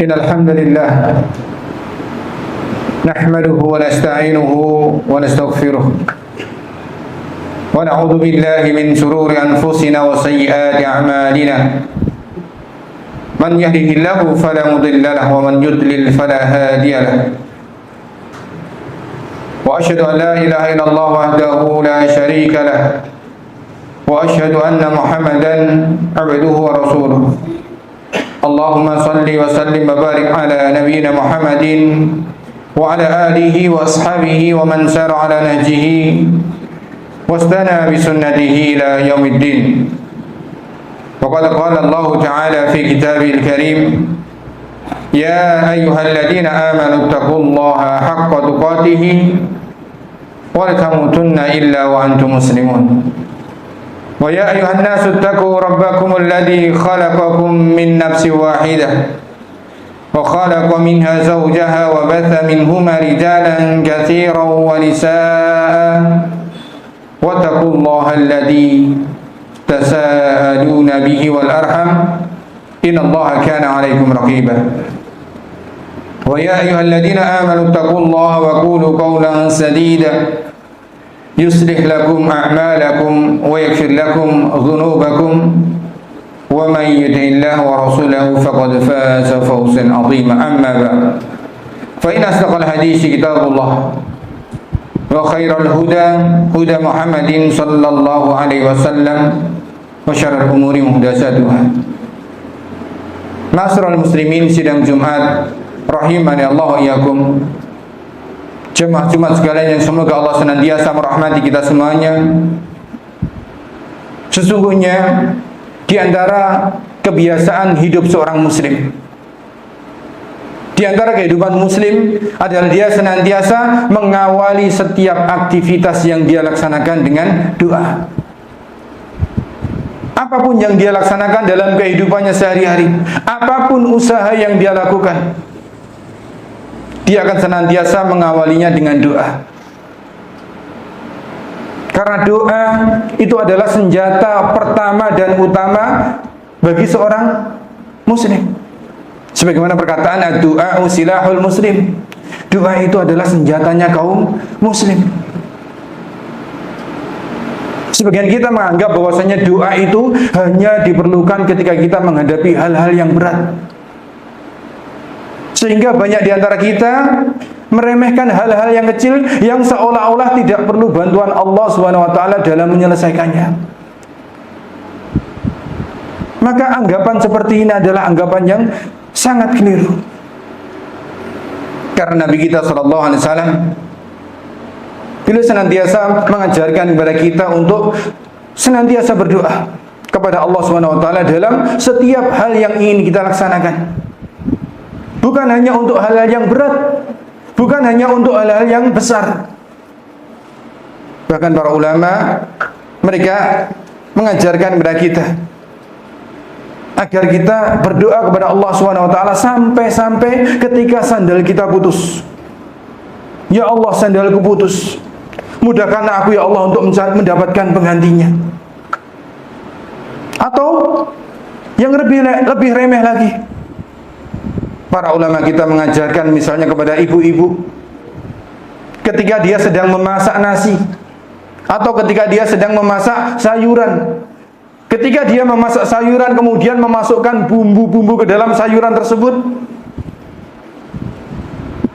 إن الحمد لله نحمده ونستعينه ونستغفره ونعوذ بالله من شرور أنفسنا وسيئات أعمالنا من يهده الله فلا مضل له ومن يضلل فلا هادي له وأشهد أن لا إله إلا الله وحده لا شريك له وأشهد أن محمدا عبده ورسوله اللهم صل وسلم وبارك على نبينا محمد وعلى آله وأصحابه ومن سار على نهجه واستنى بسنته إلى يوم الدين. وقد قال الله تعالى في كتابه الكريم يا أيها الذين آمنوا اتقوا الله حق تقاته ولا تموتن إلا وأنتم مسلمون. ويا أيها الناس اتقوا ربكم الذي خلقكم من نفس واحدة وخلق منها زوجها وبث منهما رجالا كثيرا ونساء واتقوا الله الذي تساءلون به والأرحم إن الله كان عليكم رقيبا. ويا أيها الذين آمنوا اتقوا الله وقولوا قولا سديدا يصلح لكم أعمالكم ويغفر لكم ذنوبكم ومن يطع الله ورسوله فقد فاز فوزا عظيما. أما بعد فإن أصدق الحديث كتاب الله وخير الهدى هدى محمد صلى الله عليه وسلم وشر الأمور محدثاتها. Ma'asyiral muslimin, sidang Jumat rahimani Allah iyyakum. Jemaah Jumat sekalian yang semoga Allah senantiasa merahmati kita semuanya. Sesungguhnya di antara kebiasaan hidup seorang muslim, di antara kehidupan muslim adalah dia senantiasa mengawali setiap aktivitas yang dia laksanakan dengan doa. Apapun yang dia laksanakan dalam kehidupannya sehari-hari, apapun usaha yang dia lakukan, dia akan senantiasa mengawalinya dengan doa. Karena doa itu adalah senjata pertama dan utama bagi seorang muslim. Sebagaimana perkataan ad-du'a silahul muslim. Doa itu adalah senjatanya kaum muslim. Sebagian kita menganggap bahwasanya doa itu hanya diperlukan ketika kita menghadapi hal-hal yang berat. Sehingga banyak di antara kita meremehkan hal-hal yang kecil yang seolah-olah tidak perlu bantuan Allah SWT dalam menyelesaikannya. Maka anggapan seperti ini adalah anggapan yang sangat keliru. Karena Nabi kita SAW beliau senantiasa mengajarkan kepada kita untuk senantiasa berdoa kepada Allah SWT dalam setiap hal yang ingin kita laksanakan. Bukan hanya untuk hal-hal yang berat, bukan hanya untuk hal-hal yang besar. Bahkan para ulama mereka mengajarkan kepada kita agar kita berdoa kepada Allah SWT sampai-sampai ketika sandal kita putus. Ya Allah, sandalku putus, mudahkanlah aku ya Allah untuk mendapatkan penggantinya. Atau yang lebih remeh lagi, para ulama kita mengajarkan misalnya kepada ibu-ibu ketika dia sedang memasak nasi atau ketika dia sedang memasak sayuran. Ketika dia memasak sayuran kemudian memasukkan bumbu-bumbu ke dalam sayuran tersebut,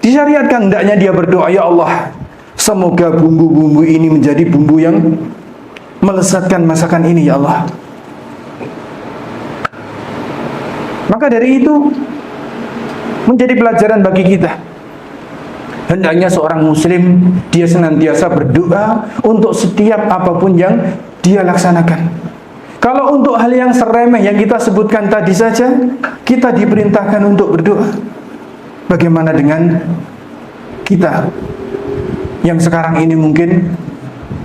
disyariatkan hendaknya dia berdoa, ya Allah, semoga bumbu-bumbu ini menjadi bumbu yang melezatkan masakan ini ya Allah. Maka dari itu menjadi pelajaran bagi kita. Hendaknya seorang muslim dia senantiasa berdoa untuk setiap apapun yang dia laksanakan. Kalau untuk hal yang seremeh yang kita sebutkan tadi saja kita diperintahkan untuk berdoa, bagaimana dengan kita yang sekarang ini mungkin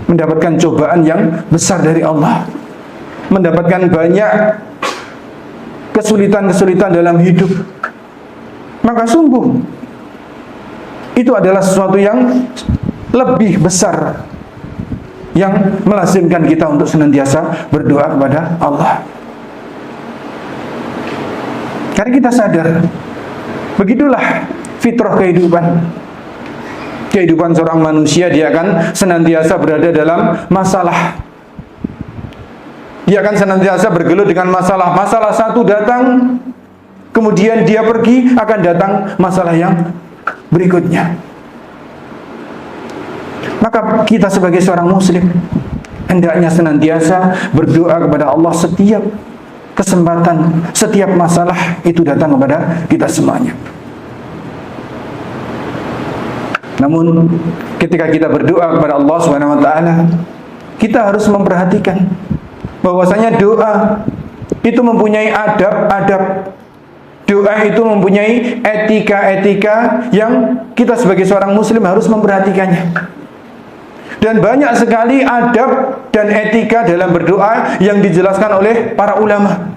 mendapatkan cobaan yang besar dari Allah, mendapatkan banyak kesulitan-kesulitan dalam hidup? Maka sungguh itu adalah sesuatu yang lebih besar yang melazimkan kita untuk senantiasa berdoa kepada Allah. Karena kita sadar Begitulah fitrah kehidupan seorang manusia. Dia akan senantiasa berada dalam masalah. Dia akan senantiasa bergelut dengan masalah. Masalah satu datang, kemudian dia pergi, akan datang masalah yang berikutnya. Maka kita sebagai seorang muslim hendaknya senantiasa berdoa kepada Allah setiap kesempatan, setiap masalah itu datang kepada kita semuanya. Namun ketika kita berdoa kepada Allah Subhanahu wa taala, kita harus memperhatikan bahwasanya doa itu mempunyai adab-adab. Doa itu mempunyai etika-etika yang kita sebagai seorang muslim harus memperhatikannya. Dan banyak sekali adab dan etika dalam berdoa yang dijelaskan oleh para ulama.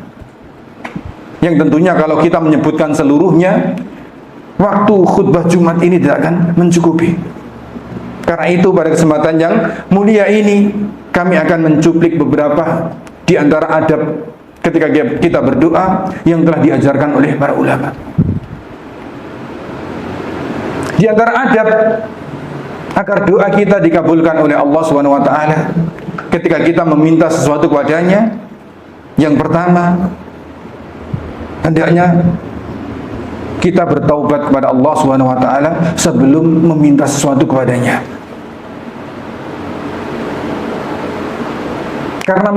Yang tentunya kalau kita menyebutkan seluruhnya, waktu khutbah Jumat ini tidak akan mencukupi. Karena itu pada kesempatan yang mulia ini, kami akan mencuplik beberapa di antara adab ketika kita berdoa yang telah diajarkan oleh para ulama. Di antara adab agar doa kita dikabulkan oleh Allah Subhanahu wa taala ketika kita meminta sesuatu kepadanya, yang pertama hendaknya kita bertaubat kepada Allah Subhanahu wa taala sebelum meminta sesuatu kepadanya. Karena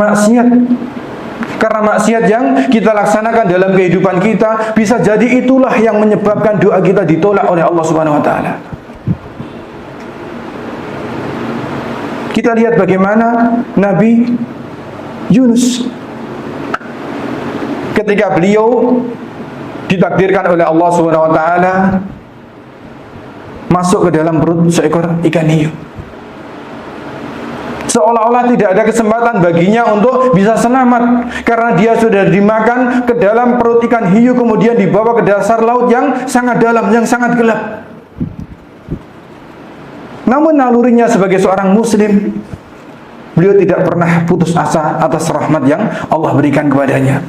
maksiat yang kita laksanakan dalam kehidupan kita bisa jadi itulah yang menyebabkan doa kita ditolak oleh Allah Subhanahu wa taala. Kita lihat bagaimana Nabi Yunus ketika beliau ditakdirkan oleh Allah Subhanahu wa taala masuk ke dalam perut seekor ikan hiu. Seolah-olah tidak ada kesempatan baginya untuk bisa selamat karena dia sudah dimakan ke dalam perut ikan hiu, kemudian dibawa ke dasar laut yang sangat dalam, yang sangat gelap. Namun nalurinya sebagai seorang muslim, beliau tidak pernah putus asa atas rahmat yang Allah berikan kepadanya.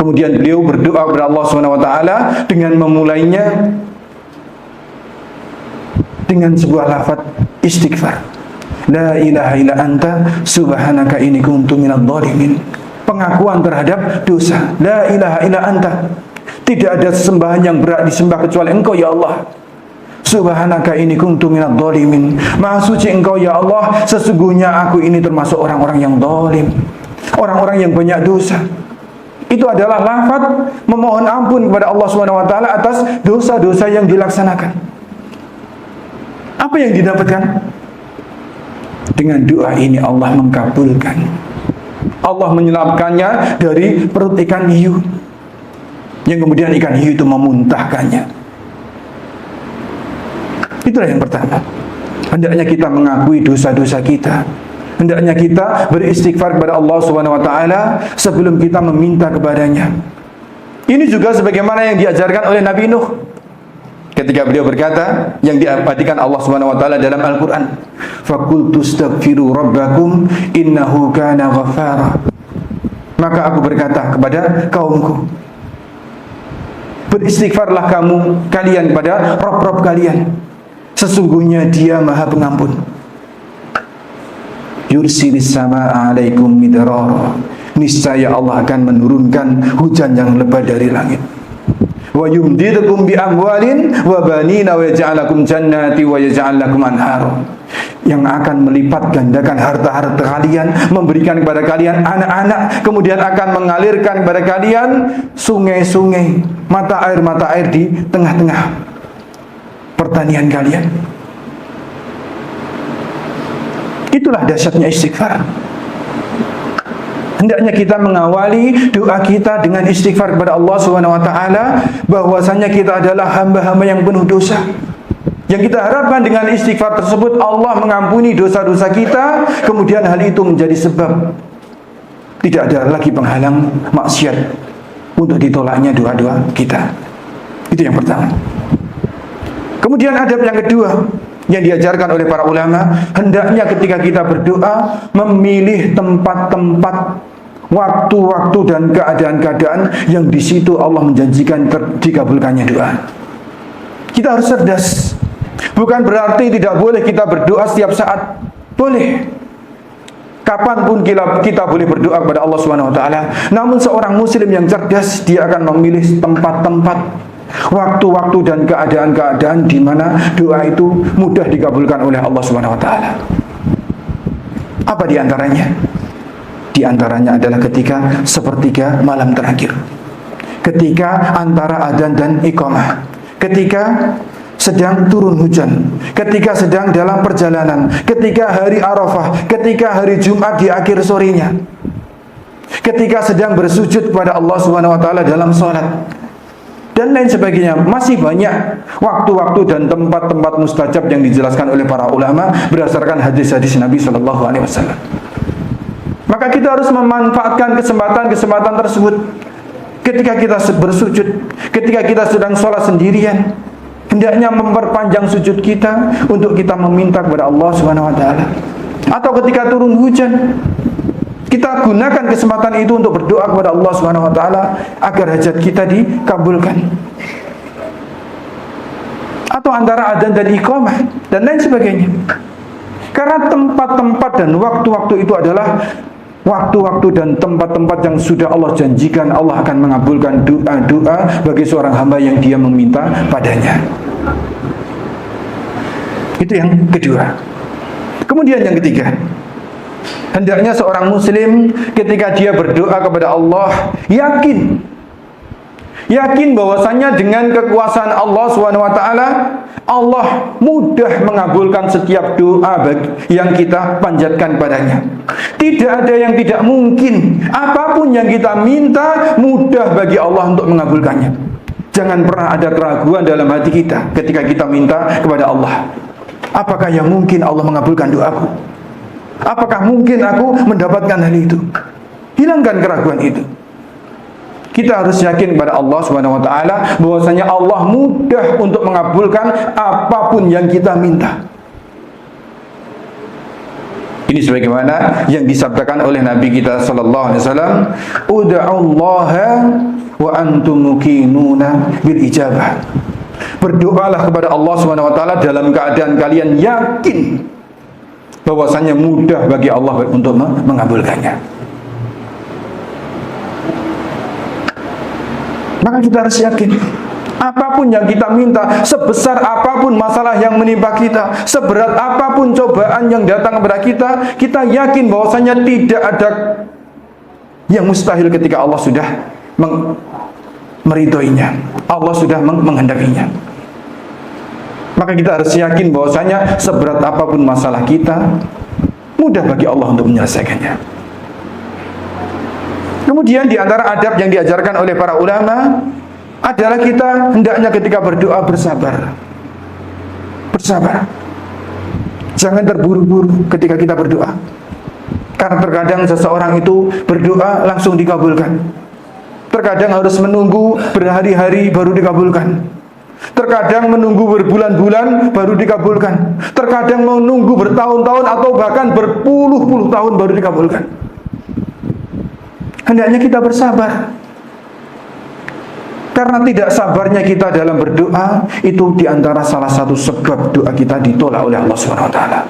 Kemudian beliau berdoa kepada Allah Subhanahu wa taala dengan memulainya dengan sebuah lafaz istighfar. La ilaha illa anta subhanaka inni kuntu minadh dhalimin. Pengakuan terhadap dosa. La ilaha illa anta. Tidak ada sesembahan yang berhak disembah kecuali Engkau ya Allah. Subhanaka inni kuntu minadh dhalimin. Maha suci Engkau ya Allah, sesungguhnya aku ini termasuk orang-orang yang zalim, orang-orang yang banyak dosa. Itu adalah lafaz memohon ampun kepada Allah Subhanahu wa taala atas dosa-dosa yang dilaksanakan. Apa yang didapatkan? Dengan doa ini Allah mengkabulkan. Allah menyelamatkannya dari perut ikan hiu, yang kemudian ikan hiu itu memuntahkannya. Itulah yang pertama. Hendaknya kita mengakui dosa-dosa kita. Hendaknya kita beristighfar kepada Allah Subhanahu wa taala sebelum kita meminta kepadanya. Ini juga sebagaimana yang diajarkan oleh Nabi Nuh ketika beliau berkata, yang diabadikan Allah Subhanahu wa taala dalam Al-Qur'an, "Faqultu astaghfiru rabbakum innahu kana ghaffara." Maka aku berkata kepada kaumku, beristighfarlah kalian kepada Rabb kalian, sesungguhnya Dia Maha Pengampun. Yursilis samaa'a 'alaikum midrara. Niscaya Allah akan menurunkan hujan yang lebat dari langit. Wa yumdidukum bi amwalin wa banina wa yaj'alakum jannati wa yaj'al lakum anhara. Yang akan melipat gandakan harta-harta kalian, memberikan kepada kalian anak-anak, kemudian akan mengalirkan kepada kalian sungai-sungai, mata air di tengah-tengah pertanian kalian. Itulah dahsyatnya istighfar. Hendaknya kita mengawali doa kita dengan istighfar kepada Allah Subhanahu wa taala, bahwasanya kita adalah hamba-hamba yang penuh dosa. Yang kita harapkan dengan istighfar tersebut Allah mengampuni dosa-dosa kita, kemudian hal itu menjadi sebab tidak ada lagi penghalang maksiat untuk ditolaknya doa-doa kita. Itu yang pertama. Kemudian adab yang kedua yang diajarkan oleh para ulama, hendaknya ketika kita berdoa memilih tempat-tempat waktu-waktu dan keadaan-keadaan yang di situ Allah menjanjikan dikabulkannya doa. Kita harus cerdas. Bukan berarti tidak boleh kita berdoa setiap saat. Boleh. Kapanpun kita boleh berdoa kepada Allah Subhanahu wa taala. Namun seorang muslim yang cerdas, dia akan memilih tempat-tempat, waktu-waktu dan keadaan-keadaan di mana doa itu mudah dikabulkan oleh Allah Subhanahu wa taala. Apa di antaranya? Di antaranya adalah ketika sepertiga malam terakhir. Ketika antara adzan dan iqamah. Ketika sedang turun hujan, ketika sedang dalam perjalanan, ketika hari Arafah, ketika hari Jumat di akhir sorenya, ketika sedang bersujud kepada Allah Subhanahu wa taala dalam salat, dan lain sebagainya. Masih banyak waktu-waktu dan tempat-tempat mustajab yang dijelaskan oleh para ulama berdasarkan hadis-hadis Nabi sallallahu alaihi wasallam. Maka kita harus memanfaatkan kesempatan-kesempatan tersebut. Ketika kita bersujud, ketika kita sedang sholat sendirian, hendaknya memperpanjang sujud kita untuk kita meminta kepada Allah Subhanahu wa taala. Atau ketika turun hujan, kita gunakan kesempatan itu untuk berdoa kepada Allah Subhanahu wa taala agar hajat kita dikabulkan. Atau antara adzan dan iqamah dan lain sebagainya. Karena tempat-tempat dan waktu-waktu itu adalah waktu-waktu dan tempat-tempat yang sudah Allah janjikan Allah akan mengabulkan doa-doa bagi seorang hamba yang dia meminta padanya. Itu yang kedua. Kemudian yang ketiga, hendaknya seorang muslim ketika dia berdoa kepada Allah yakin bahwasanya dengan kekuasaan Allah SWT, Allah mudah mengabulkan setiap doa yang kita panjatkan padanya. Tidak ada yang tidak mungkin. Apapun yang kita minta, mudah bagi Allah untuk mengabulkannya. Jangan pernah ada keraguan dalam hati kita ketika kita minta kepada Allah. Apakah yang mungkin Allah mengabulkan doaku? Apakah mungkin aku mendapatkan hal itu? Hilangkan keraguan itu. Kita harus yakin kepada Allah Subhanahu wa taala bahwasanya Allah mudah untuk mengabulkan apapun yang kita minta. Ini sebagaimana yang disabdakan oleh Nabi kita sallallahu alaihi wasallam, "Ud'ullaha wa antum muqinuna bil ijabah." Berdoalah kepada Allah Subhanahu wa taala dalam keadaan kalian yakin bahwasanya mudah bagi Allah untuk mengabulkannya. Maka kita harus yakin apapun yang kita minta, sebesar apapun masalah yang menimpa kita, seberat apapun cobaan yang datang kepada kita, kita yakin bahwasanya tidak ada yang mustahil ketika Allah sudah meridhoinya, Allah sudah menghendakinya. Maka kita harus yakin bahwasanya seberat apapun masalah kita, mudah bagi Allah untuk menyelesaikannya. Kemudian di antara adab yang diajarkan oleh para ulama adalah kita hendaknya ketika berdoa bersabar. Bersabar. Jangan terburu-buru ketika kita berdoa. Karena terkadang seseorang itu berdoa langsung dikabulkan. Terkadang harus menunggu berhari-hari baru dikabulkan. Terkadang menunggu berbulan-bulan baru dikabulkan. Terkadang menunggu bertahun-tahun atau bahkan berpuluh-puluh tahun baru dikabulkan. Hendaknya kita bersabar. Karena tidak sabarnya kita dalam berdoa itu diantara salah satu sebab doa kita ditolak oleh Allah Subhanahu wa taala.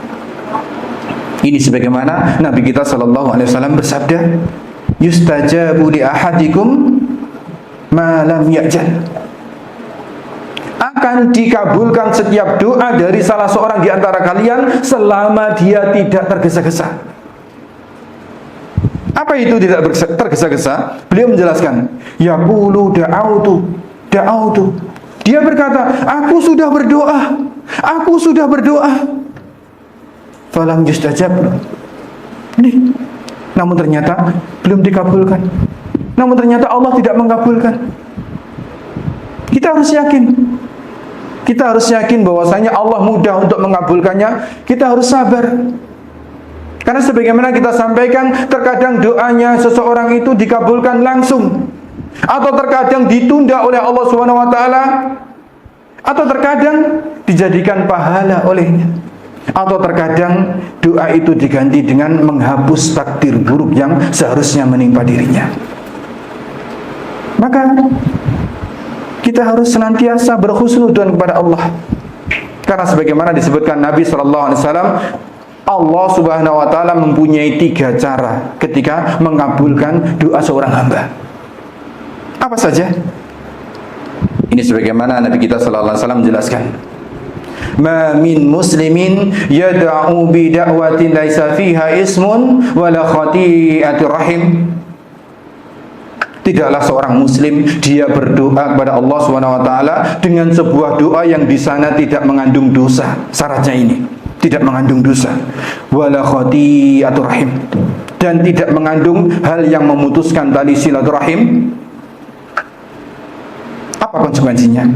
Ini sebagaimana Nabi kita sallallahu alaihi wasallam bersabda, "Yustajabu li ahadikum ma lam ya'jal." Akan dikabulkan setiap doa dari salah seorang di antara kalian selama dia tidak tergesa-gesa. Apa itu tidak tergesa-gesa? Beliau menjelaskan, yaqulu da'autu. Dia berkata, aku sudah berdoa. Falam yustajab. Namun ternyata belum dikabulkan. Namun ternyata Allah tidak mengabulkan. Kita harus yakin bahwasanya Allah mudah untuk mengabulkannya. Kita harus sabar. Karena sebagaimana kita sampaikan, terkadang doanya seseorang itu dikabulkan langsung, atau terkadang ditunda oleh Allah Subhanahu wa taala, atau terkadang dijadikan pahala olehnya. Atau terkadang doa itu diganti dengan menghapus takdir buruk yang seharusnya menimpa dirinya. Maka kita harus senantiasa berhusnudzon kepada Allah. Karena sebagaimana disebutkan Nabi SAW, Allah Subhanahu wa Ta'ala mempunyai 3 cara ketika mengabulkan doa seorang hamba. Apa saja? Ini sebagaimana Nabi kita sallallahu alaihi wasallam menjelaskan. Ma min muslimin yad'u bi da'watin laisa fiha ismun wala khati'atur rahim. Tidaklah seorang muslim dia berdoa kepada Allah Subhanahu wa taala dengan sebuah doa yang di sana tidak mengandung dosa. Syaratnya ini, tidak mengandung dosa. Wala khati'atur rahim, dan tidak mengandung hal yang memutuskan tali silaturahim. Apa konsekuensinya?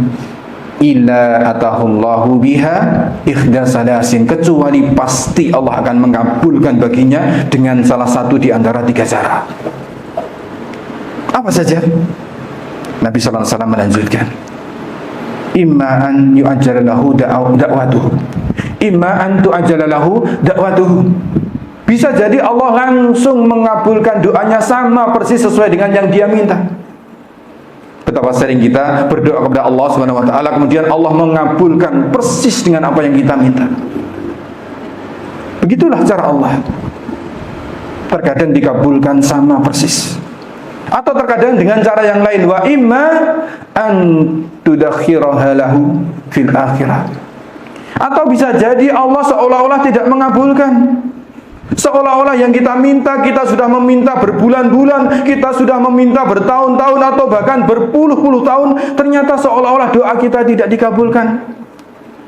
Illa atahullahu biha ikhdasalasin, kecuali pasti Allah akan mengabulkan baginya dengan salah satu di antara 3 cara. Apa saja? Nabi sallallahu alaihi wasallam melanjutkan, imma an yu'ajjala lahu da'watuhu, imma an tu'ajjala lahu da'watuhu. Bisa jadi Allah langsung mengabulkan doanya sama persis sesuai dengan yang dia minta. Betapa sering kita berdoa kepada Allah Subhanahu wa taala, kemudian Allah mengabulkan persis dengan apa yang kita minta. Begitulah cara Allah. Terkadang dikabulkan sama persis. Atau terkadang dengan cara yang lain, wa imma an tudakhiraha lahu fil akhirah. Atau bisa jadi Allah seolah-olah tidak mengabulkan. Seolah-olah yang kita minta, kita sudah meminta berbulan-bulan, kita sudah meminta bertahun-tahun atau bahkan berpuluh-puluh tahun, ternyata seolah-olah doa kita tidak dikabulkan.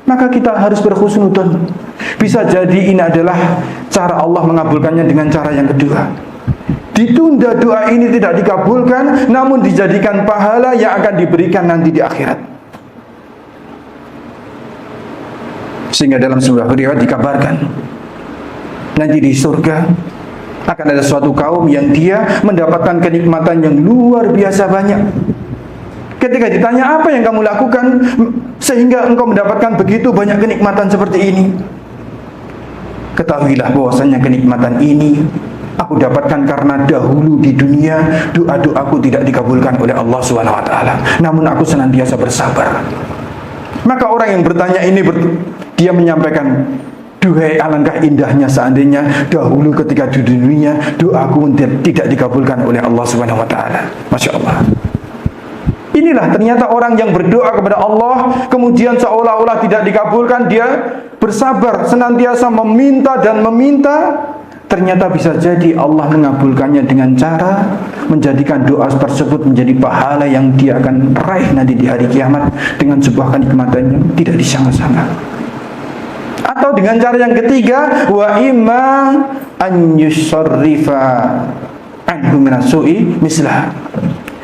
Maka kita harus berhusnudzon. Bisa jadi ini adalah cara Allah mengabulkannya dengan cara yang kedua. Ditunda doa ini tidak dikabulkan, namun dijadikan pahala yang akan diberikan nanti di akhirat. Sehingga dalam sebuah riwayat dikabarkan, nanti di surga akan ada suatu kaum yang dia mendapatkan kenikmatan yang luar biasa banyak. Ketika ditanya, apa yang kamu lakukan sehingga engkau mendapatkan begitu banyak kenikmatan seperti ini? Ketahuilah bahwasanya kenikmatan ini aku dapatkan karena dahulu di dunia doa-doaku tidak dikabulkan oleh Allah Subhanahu wa taala. Namun aku senantiasa bersabar. Maka orang yang bertanya ini dia menyampaikan, duhai alangkah indahnya seandainya dahulu ketika di dunia doaku tidak dikabulkan oleh Allah Subhanahu wa taala. Masya Allah. Inilah ternyata orang yang berdoa kepada Allah kemudian seolah-olah tidak dikabulkan, dia bersabar senantiasa meminta dan meminta. Ternyata bisa jadi Allah mengabulkannya dengan cara menjadikan doa tersebut menjadi pahala yang dia akan raih nanti di hari kiamat dengan sebuah kenikmatan yang tidak disangka-sangka. Atau dengan cara yang ketiga, wa imma an yusarrifa anhu minasu'i mislah.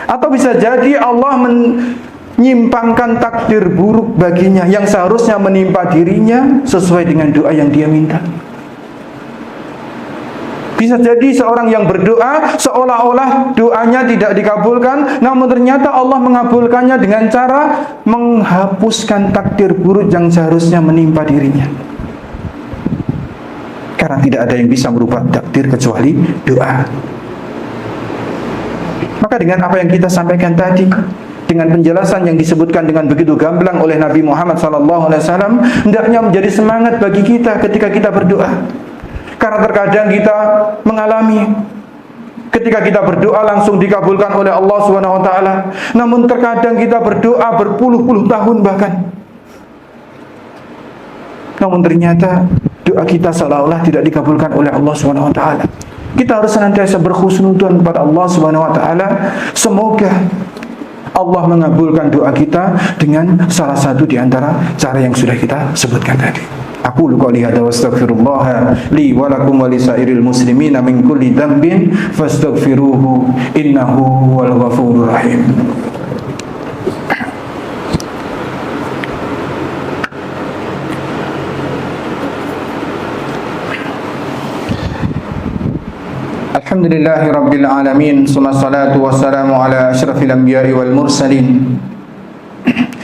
Atau bisa jadi Allah menyimpangkan takdir buruk baginya yang seharusnya menimpa dirinya sesuai dengan doa yang dia minta. Bisa jadi seorang yang berdoa seolah-olah doanya tidak dikabulkan, namun ternyata Allah mengabulkannya dengan cara menghapuskan takdir buruk yang seharusnya menimpa dirinya. Karena tidak ada yang bisa merubah takdir kecuali doa. Maka dengan apa yang kita sampaikan tadi, dengan penjelasan yang disebutkan dengan begitu gamblang oleh Nabi Muhammad SAW, hendaknya menjadi semangat bagi kita ketika kita berdoa. Karena terkadang kita mengalami ketika kita berdoa langsung dikabulkan oleh Allah Subhanahu wa taala. Namun terkadang kita berdoa berpuluh-puluh tahun bahkan. Namun ternyata doa kita seolah-olah tidak dikabulkan oleh Allah Subhanahu wa taala. Kita harus senantiasa berhusnudzon kepada Allah Subhanahu wa taala. Semoga Allah mengabulkan doa kita dengan salah satu di antara cara yang sudah kita sebutkan tadi. Aku qouli hadza wa astaghfirullah li wa lakum wa lisairil muslimina min kulli dhanbin fastaghfiruhu innahu huwal ghafurur rahim. Alhamdulillahi rabbil alamin, summa salatu wassalamu ala asyrafil anbiya'i wal mursalin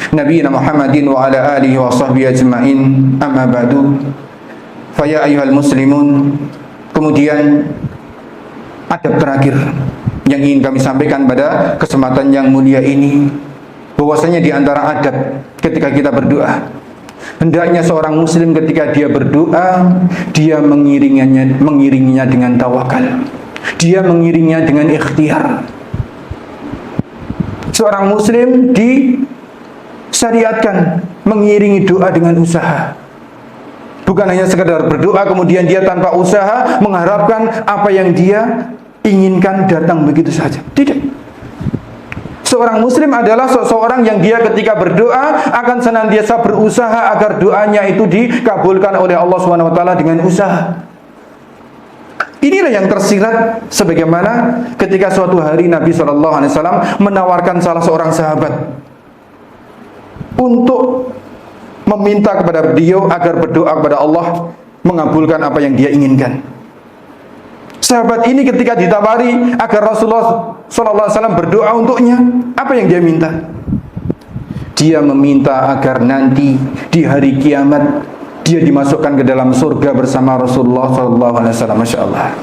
Nabiyyina Muhammadin wa ala alihi wa sahbihi ajma'in, amma ba'du. Faya ayyuhal muslimun, kemudian adab terakhir yang ingin kami sampaikan pada kesempatan yang mulia ini, bahwasanya di antara adab ketika kita berdoa, hendaknya seorang muslim ketika dia berdoa, dia mengiringinya dengan tawakal. Dia mengiringinya dengan ikhtiar. Seorang muslim disyariatkan mengiringi doa dengan usaha. Bukan hanya sekedar berdoa kemudian dia tanpa usaha mengharapkan apa yang dia inginkan datang begitu saja. Tidak. Seorang muslim adalah seseorang yang dia ketika berdoa akan senantiasa berusaha agar doanya itu dikabulkan oleh Allah SWT dengan usaha. Inilah yang tersirat sebagaimana ketika suatu hari Nabi SAW menawarkan salah seorang sahabat untuk meminta kepada beliau agar berdoa kepada Allah mengabulkan apa yang dia inginkan. Sahabat ini ketika ditawari agar Rasulullah SAW berdoa untuknya, apa yang dia minta? Dia meminta agar nanti di hari kiamat dia dimasukkan ke dalam surga bersama Rasulullah SAW. Masya Allah,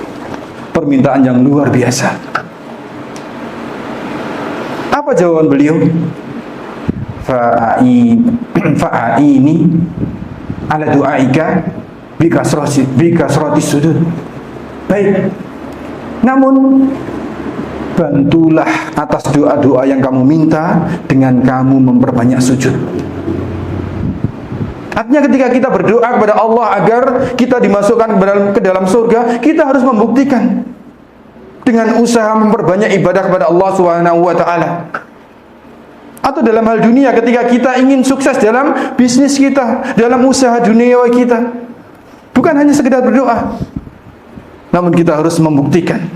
permintaan yang luar biasa. Apa jawaban beliau? Fa'aini ala du'aika bikasrati sujud. Baik, namun bantulah atas doa-doa yang kamu minta dengan kamu memperbanyak sujud. Artinya ketika kita berdoa kepada Allah agar kita dimasukkan ke dalam surga, kita harus membuktikan dengan usaha memperbanyak ibadah kepada Allah SWT. Atau dalam hal dunia, ketika kita ingin sukses dalam bisnis kita, dalam usaha duniawi kita, bukan hanya sekedar berdoa, namun kita harus membuktikan.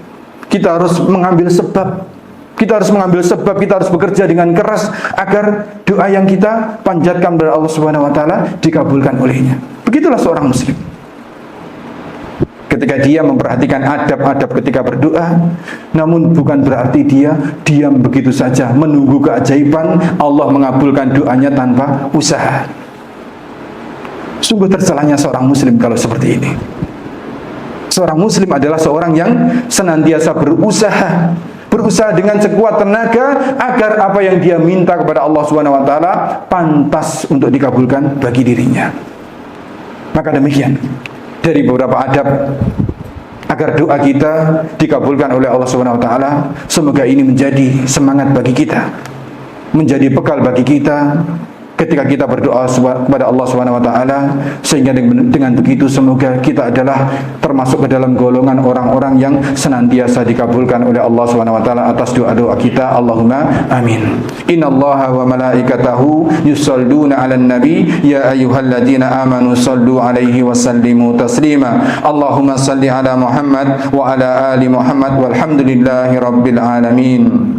Kita harus mengambil sebab. Kita harus bekerja dengan keras agar doa yang kita panjatkan kepada Allah SWT dikabulkan olehnya. Begitulah seorang muslim. Ketika dia memperhatikan adab-adab ketika berdoa, namun bukan berarti dia diam begitu saja menunggu keajaiban Allah mengabulkan doanya tanpa usaha. Sungguh tercelanya seorang muslim kalau seperti ini. Seorang muslim adalah seorang yang senantiasa berusaha dengan sekuat tenaga agar apa yang dia minta kepada Allah SWT pantas untuk dikabulkan bagi dirinya. Maka demikian dari beberapa adab agar doa kita dikabulkan oleh Allah SWT. Semoga ini menjadi semangat bagi kita, menjadi bekal bagi kita ketika kita berdoa kepada Allah SWT, sehingga dengan begitu semoga kita adalah termasuk ke dalam golongan orang-orang yang senantiasa dikabulkan oleh Allah SWT atas doa-doa kita. Allahumma amin. Innallaha wa malaikatahu yusalluna 'alan nabi ya ayyuhalladzina amanu sallu 'alaihi wa sallimu taslima. Allahumma salli 'ala Muhammad wa 'ala ali Muhammad walhamdulillahi rabbil alamin.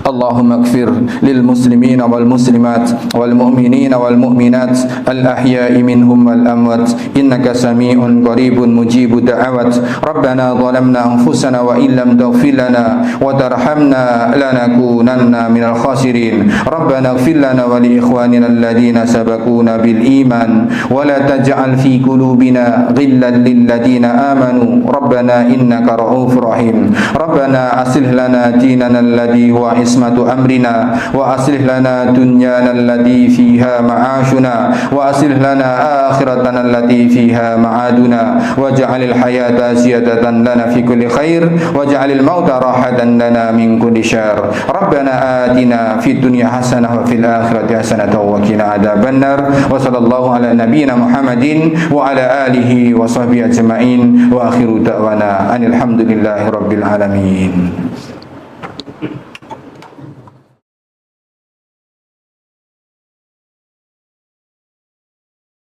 Allahumma ighfir lil muslimina wal muslimat wal mu'minina wal mu'minat al ahya'i minhum wal amwat innaka sami'un qaribun mujibud da'awat. Rabbana zalamna anfusana wa illam taghfir lana wa tarhamna lanakunanna minal khasirin. Rabbana ighfir lana wa li ikhwanina alladhina sabaquna bil iman wa la taj'al fi qulubina ghillan lil ladina amanu rabbana innaka ra'ufur rahim. Rabbana aslih lana dinana alladhi huwa ismatu amrina wa aslih lana dunyana allati fiha ma'ashuna wa aslih lana akhiratana allati fiha ma'aduna waj'alil hayata ziyadatan lana fi kulli khair waj'alil mauta rahatan lana min kulli syarr. Rabbana atina fid dunya hasanah wa fil akhirati hasanah wa qina adzabannar. Wa sallallahu ala nabiyyina Muhammadin wa ala alihi wa sahbihi ajma'in wa akhiru da'wana alhamdulillahi rabbil alamin.